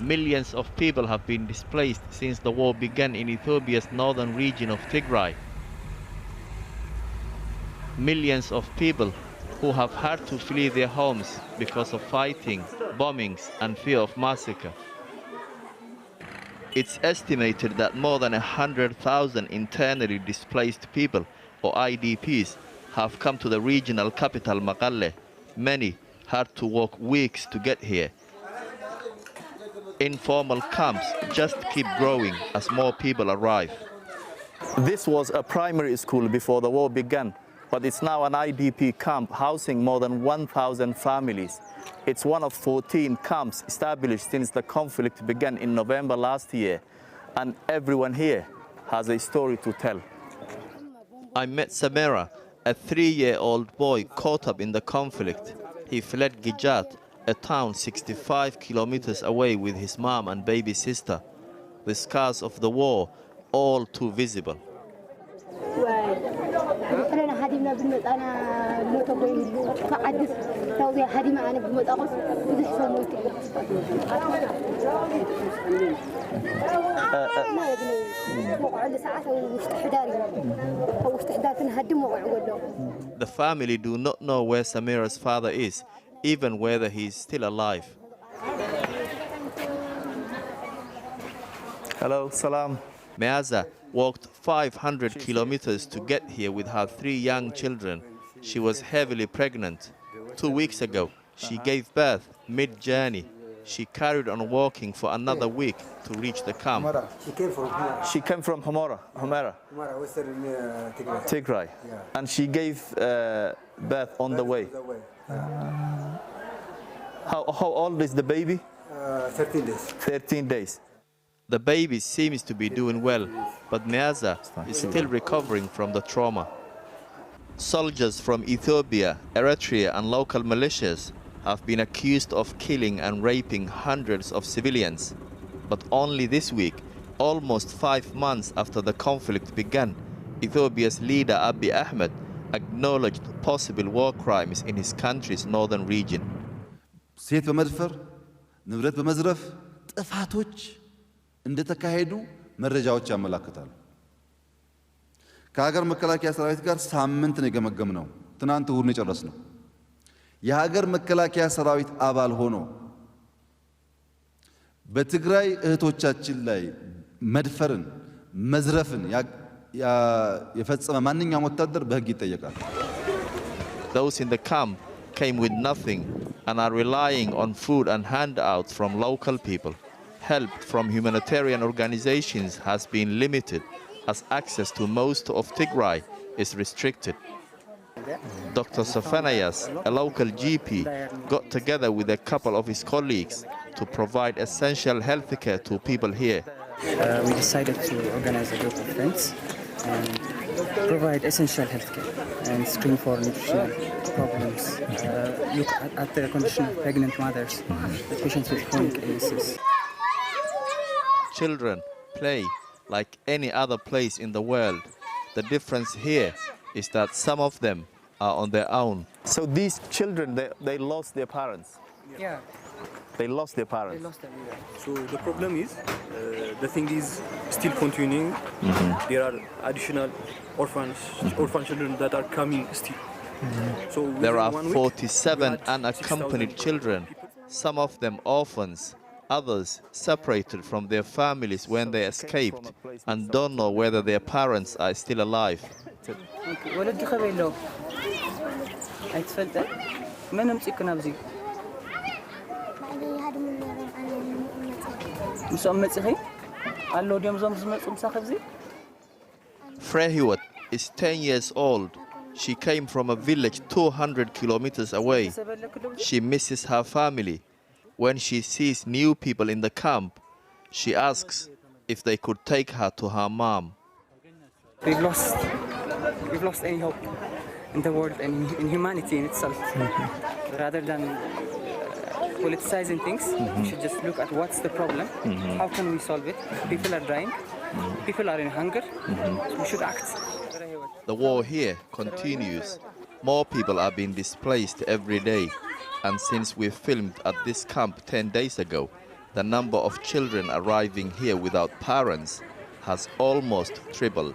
Millions of people have been displaced since the war began in Ethiopia's northern region of Tigray. Millions of people who have had to flee their homes because of fighting, bombings, and fear of massacre. It's estimated that more than 100,000 internally displaced people, or IDPs, have come to the regional capital Mekelle. Many had to walk weeks to get here. Informal camps just keep growing as more people arrive. This was a primary school before the war began, but it's now an IDP camp housing more than 1,000 families. It's one of 14 camps established since the conflict began in November last year, and everyone here has a story to tell. I met Samira, a 3-year-old boy caught up in the conflict. He fled Gijat, a town 65 kilometers away, with his mom and baby sister. The scars of the war all too visible. The family do not know where Samira's father is, even whether he is still alive. Hello, salam. Meaza walked 500 kilometers to get here with her 3 young children. She was heavily pregnant. 2 weeks ago, she gave birth mid-journey. She carried on walking for another week to reach the camp. She came from Humera, Tigray. Yeah. And she gave birth on the way. How old is the baby? 13 days. 13 days. The baby seems to be doing well, but Meaza is still recovering from the trauma. Soldiers from Ethiopia, Eritrea, and local militias have been accused of killing and raping hundreds of civilians. But only this week, almost 5 months after the conflict began, Ethiopia's leader Abiy Ahmed acknowledged possible war crimes in his country's northern region. ሴት በመድፈር ንብረት በመዝረፍ ጥፋቶች እንደተካሄዱ መረጃዎች ያመለክታሉ። ከሀገር መከላከያ ሰራዊት ጋር ሳምንት ነው የገመገምነው። ትናንት እሁድ ነው የጨረስነው። የሀገር መከላከያ ሰራዊት አባል ሆኖ በትግራይ እህቶቻችን ላይ መድፈርን መዝረፍን የፈጸመ ማንኛውም ወታደር በሕግ ይጠየቃል። Those in the camp came with nothing and are relying on food and handouts from local people. Help from humanitarian organizations has been limited as access to most of Tigray is restricted. Dr. Sophanias, a local GP, got together with a couple of his colleagues to provide essential health care to people here. We decided to organize a group of friends and provide essential health care and screen for nutritional problems, look at the condition of pregnant mothers, the patients with chronic illnesses. Children play like any other place in the world. The difference here is that some of them are on their own. So these children, they lost their parents? Yeah. They lost their parents? They lost them, yeah. So the problem is, the thing is still continuing. There are additional orphan children that are coming still. So there are week, 47 unaccompanied children, some of them orphans, others separated from their families when they escaped and don't know whether their parents are still alive. Frehiwat is 10 years old. She came from a village 200 kilometers away. She misses her family. When she sees new people in the camp, she asks if they could take her to her mom. We've lost any hope in the world and in humanity in itself. Rather than politicizing things, we should just look at what's the problem, how can we solve it. People are dying, people are in hunger, so we should act. The war here continues. More people are being displaced every day. And since we filmed at this camp 10 days ago, the number of children arriving here without parents has almost tripled.